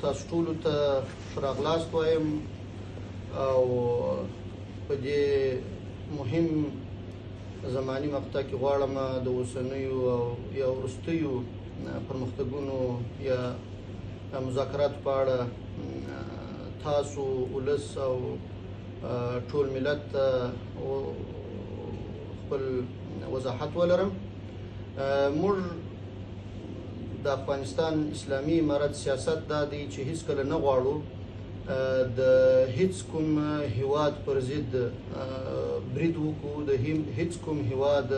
تاسو ټولو ته ښه راغلاست وایم او په دې مهم زماني مقطع کې غواړم د اوسنیو او یا وروستیو پرمختګونو یا مذاکراتو په اړه تاسو ولس او ټول ملت خپل وضاحت ولرم. موږ د افغانستان اسلامي امارت سیاست دا دی چې هیڅکله نه غواړو د هیڅ کوم هیواد پر ضد برید وکړو، د هیڅ کوم هیواد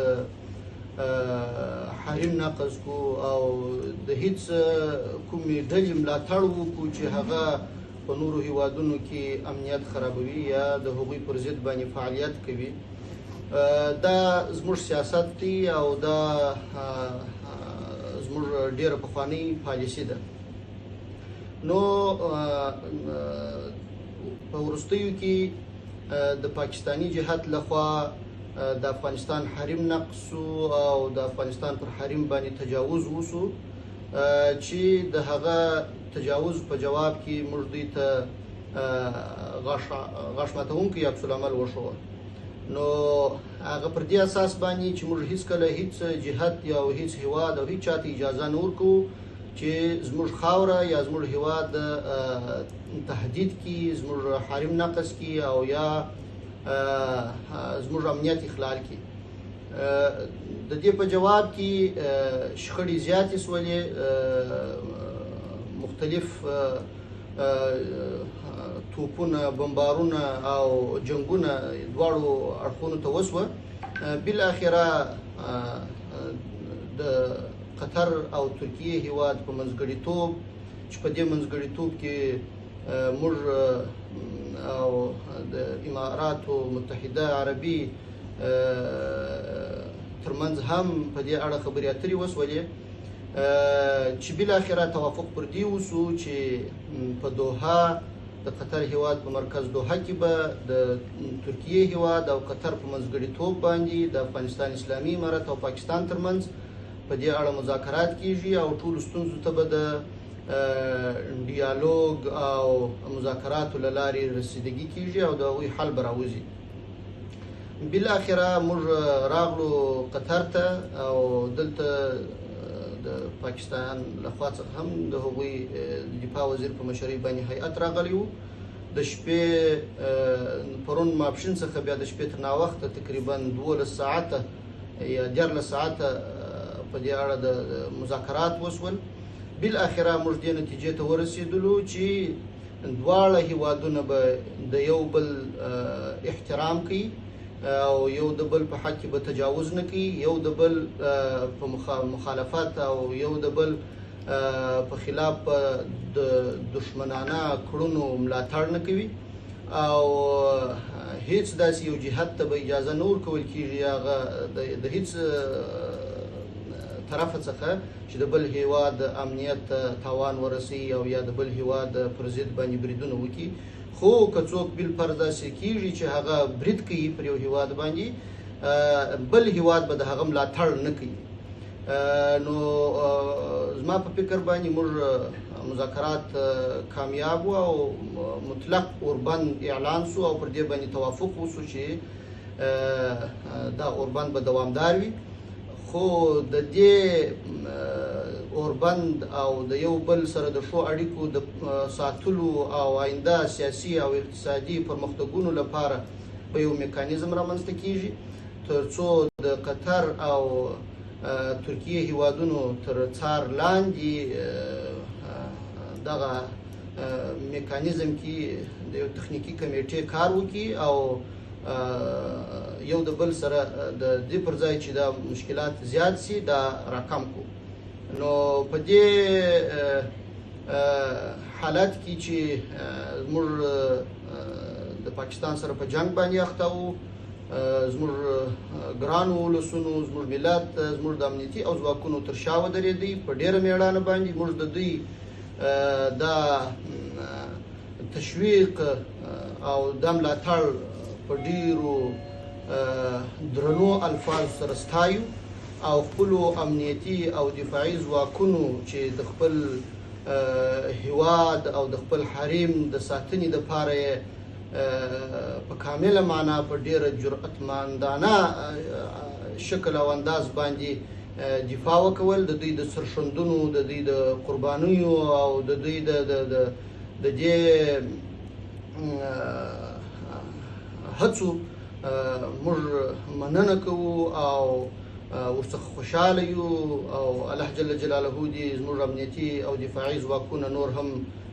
حریم نقض کو او د هیڅ کومې ډلې ملاتړ وکړو چې هغه په نورو هیوادونو کې امنیت خرابوي یا د هغوی پر ضد باندې فعالیت کوي. دا زموږ سیاست دی او دا زموږ ډیره پخوانۍ پالیسي ده. نو په وروستیو کې د پاکستاني جهت لخوا د افغانستان حریم نقض او د افغانستان پر حریم باندې تجاوز وسو چې د هغه تجاوز په جواب کې موږ دوی ته غاښ ماتونکی عکس العمل وښود. نو هغه پر دې اساس باندې چې موږ هیڅکله هیڅ جهت یا هیڅ هیواد او هیڅ چاته اجازه نه ورکوو چې زموږ خاوره یا زموږ هیواد تهدید کی، زموږ حریم نقض کی او یا زموږ امنیت اخلال کی. د دې په جواب کې شخړې زیاتې سولې، مختلف توپونه، بمبارونه او جنگونه دواړو اړخونو ته وسوه. بالاخره د قطر او ترکیه هیواد په منځګړیتوب چې په دې منځګړیتوب کې موږ او د اماراتو متحده عربي ترمنځ هم په دې اړه خبرې اترې وسولې چې بالاخره توافق پر دې وسو چې په دوحه د قطر هیواد په مرکز دوحه کې به د ترکیه هیواد او قطر په منځګړیتوب باندې د افغانستان اسلامي امارت او پاکستان ترمنځ په دې اړه مذاکرات کیږي او ټولو ستونزو ته به د ډیالوګ او مذاکراتو له لارې رسیدګي کیږي او د هغوی حل به راوځي. بالاخره موږ راغلو قطر ته او دلته د پاکستان لخوا څخه هم د هغوی دفاع وزیر په مشرۍ باندې هیئت راغلی و. د شپې پرون ماپښین څخه بیا د شپې تر ناوخته تقریبا 12 ساعته یا 14 ساعته په دې اړه د مذاکرات وسول. بالاخره موږ دې نتیجې ته ورسېدلو چې دواړه هیوادونه به د یو بل احترام کوي او یو د بل په حق کې به تجاوز نه کوي، یو د بل په مخالفت او یو د بل په خلاف د دشمنانه کړنو ملاتړ نه کوي او هیڅ داسې یو جهت ته به اجازه نه ورکول کېږي هغه د هیڅ طرف څخه چې د بل هیواد امنیت تاوان ورسوي او یا د بل هیواد پر ضد باندې بریدونه وکړي. خو که څوک بل فرض داسې کېږي چې هغه برید کوي پر یو هیواد باندې، بل هیواد به د هغه ملاتړ نه کوي. نو زما په فکر باندې موږ مذاکرات کامیاب و او مطلق اوربند اعلان سو او پر دې باندې توافق وسو چې دا اوربند به دوامدار وي. خو د دې اوربند او د یو بل سره د ښو اړیکو د ساتلو او آینده سیاسي او اقتصادي پرمختګونو لپاره به یو میکانیزم رامنځته کیږي تر څو د قطر او ترکیه هیوادونو تر څار لاندې دغه میکانیزم کې د یو تخنیکی کمیټې کار وکړي او یو د بل سره د دې پر ځای چې دا مشکلات زیات سي دا راکم کو. نو په دې حالت کې چې موږ د پاکستان سره په جنگ باندې اخته وو، زموږ ګرانو ولسونو، زموږ ملت، زموږ د امنیتي او ځواکونو تر شا ودرېدی په ډېره مېړانه باندې موږ د دوی دا تشویق او د ملاتړ په ډېرو درنو الفاظ سره ستایو او خپلو امنیتي او دفاعي ځواکونو چې د خپل هیواد او د خپل حریم د ساتنې دپاره یې په کامله معنا په ډېره جرأتمندانه شکل او انداز باندې دفاع وکول، د دوی د سرښندنو، د دوی د قربانیو او د دوی د دې هڅو موږ مننه کوو او ورڅخه خوشحاله یو او الله جل جلاله دې زموږ امنیتي او دفاعي ځواکونه نور هم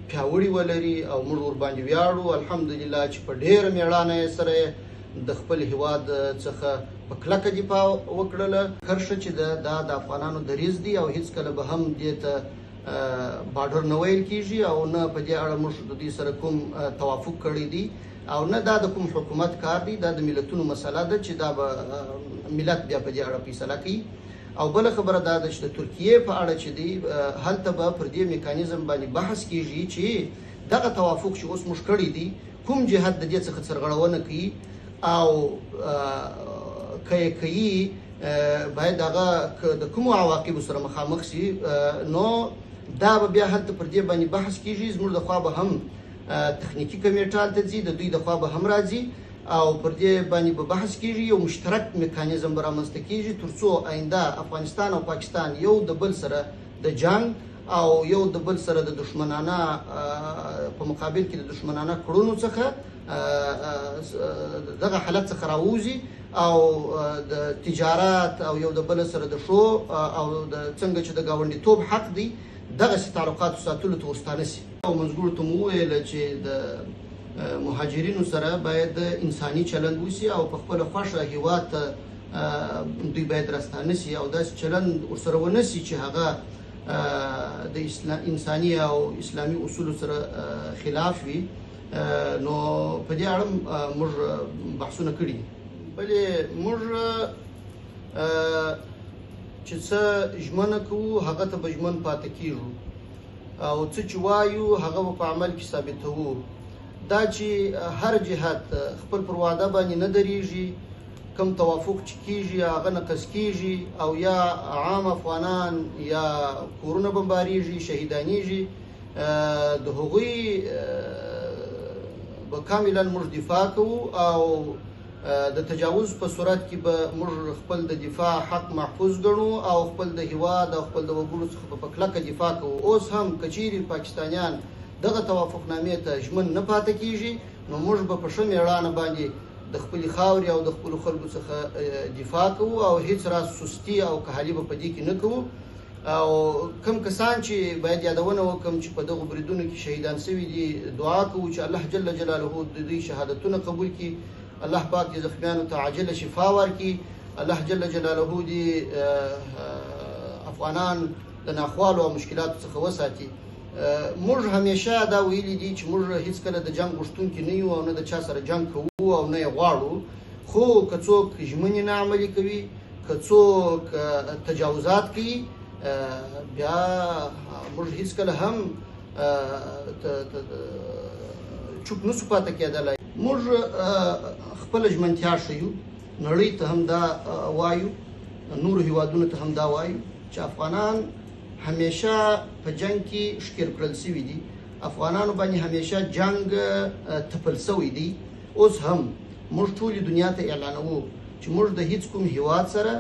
پیاوړي ولري او موږ ورباندې ویاړو. الحمدلله چې په ډېره مېړانه یې سره د خپل هیواد څخه په کلکه دفاع وکړله. هر څه چې دا د افغانانو دریځ دی او هیڅکله به هم دې ته بارډر نه ویل کېږي او نه په دې اړه موږ د دوی سره کوم توافق کړی دی او نه دا د کوم حکومت کار دی. دا د ملتونو مسله ده چې دا به ملت بیا په دې اړه فیصله کوي. او بله خبره دا ده چې د ترکیې په اړه چې دی هلته به پر دې میکانیزم باندې بحث کېږي چې دغه توافق چې اوس موږ کړی دی کوم جهت د دې څخه سرغړونه کوي او که یې کوي باید هغه د کومو عواقبو سره مخامخ شي. نو دا به بیا هلته پر دې باندې بحث کېږي. زموږ د خوا به هم تخنیکي کمیټه هلته ځي، د دوی د خوا به هم راځي او پر دې باندې به بحث کېږي. یو مشترک میکانیزم به رامنځته کېږي تر څو آینده افغانستان او پاکستان یو د بل سره د جنګ او یو د بل سره د دشمنانه په مقابل کې د دشمنانه کړنو څخه دغه حالت څخه راووځي او د تجارت او یو د بل سره د شو او د څنګه چې د ګاونډیتوب حق دی دغسې تعلقاتو ساتلو ته ورستانه شي. او منځګړو ته مو وویله چې د مهاجرینو سره باید انساني چلند وشي او په خپله خوښه هیواد ته دوی باید راستانه شي او داسې چلند ورسره ونه شي چې هغه د انساني او اسلامي اصولو سره خلاف وي. نو په دې اړه موږ بحثونه کړي دي. بلې موږ چې څه ژمنه کوو هغه ته به ژمن پاتې کېږو او څه چې وایو هغه به په عمل کې ثابتوو. دا چې هر جهت خپل پر وعده باندې نه درېږي، کم توافق چې کېږي هغه نقض کېږي او یا عام افغانان یا کورونه بمباریږي، شهیدانېږي، د هغوی به کاملا موږ دفاع کوو او د تجاوز په صورت کې به موږ خپل د دفاع حق محفوظ ګڼو او خپل د هیواد او خپل د وګړو څخه په کلکه دفاع کوو. اوس هم که چیرې پاکستانیان دغه توافقنامې ته ژمن نه پاتې کېږي نو موږ به په ښه مېړانه باندې د خپلې خاورې او د خپلو خلکو څخه دفاع کوو او هیڅ راز سستي او کهالي به په دې کې نه کوو. او کم کسان چې باید یادونه وکړم چې په دغو بریدونو کې شهیدان شوي دي دعا کوو چې الله جل جلاله د دوی شهادتونه قبول کړي، الله پاک دې زخمیانو ته عاجله شفا ورکړي، الله جل جلاله دې افغانان د ناخوالو او مشکلاتو څخه وساتي. موږ همیشه دا ویلي دي چې موږ هیڅکله د جنګ غوښتونکي نه یو او نه د چا سره جنګ کوو او نه یې غواړو. خو که څوک ژمنې نه عملي کوي، که څوک تجاوزات کوي، بیا موږ هیڅکله هم چوپ نسو پاتې کېدلی. موږ خپله ژمنتیا ښیو، نړۍ ته هم دا وایو، نورو هیوادونو ته هم دا وایو چې افغانان همیشه په جنگ کې ښکېل کړل شوي دي، افغانانو باندې همیشه جنگ تپل شوی دی. اوس هم موږ ټولې دنیا ته اعلانوو چې موږ د هیڅ کوم هیواد سره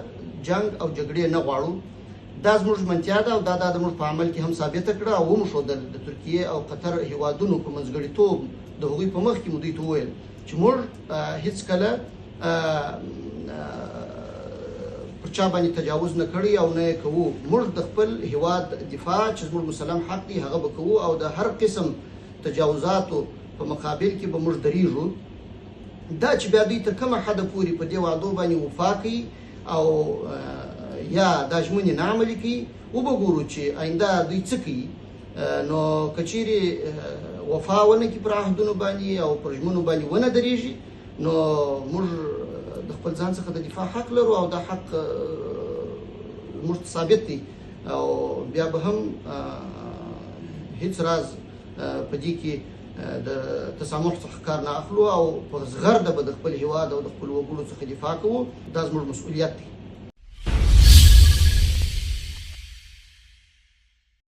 جنگ او جګړې نه غواړو. دا زموږ ژمنتیا ده او دا زموږ په عمل کې هم ثابته کړه او وموښودل. د ترکیې او قطر هیوادونو په منځګړیتوب د هغوی په مخ کې مو دوی ته وویل چې موږ هیڅکله پر چا باندې تجاوز نه کړی او نه یې کوو. موږ د خپل هیواد دفاع چې زموږ مسلم حق دی هغه به کوو او د هر قسم تجاوزاتو په مقابل کې به موږ درېږو. دا چې بیا دوی تر کومه حده پورې په دې وعدو باندې وفا کوي او یا دا ژمنې نه عملي کوي، وبګورو چې آینده دوی څه کوي. نو که چیرې وفا ونه کړي پر عهدونو باندې او پر ژمنو باندې ونه درېږي نو موږ د خپل ځان څخه د دفاع حق لرو او دا حق موږ ته ثابت دی او بیا به هم هیڅ راز په دې کې د تسامح څخه کار نه اخلو او په زغرده به د خپل هیواد او د خپل وګړو څخه دفاع کوو. دا زموږ مسؤلیت دی.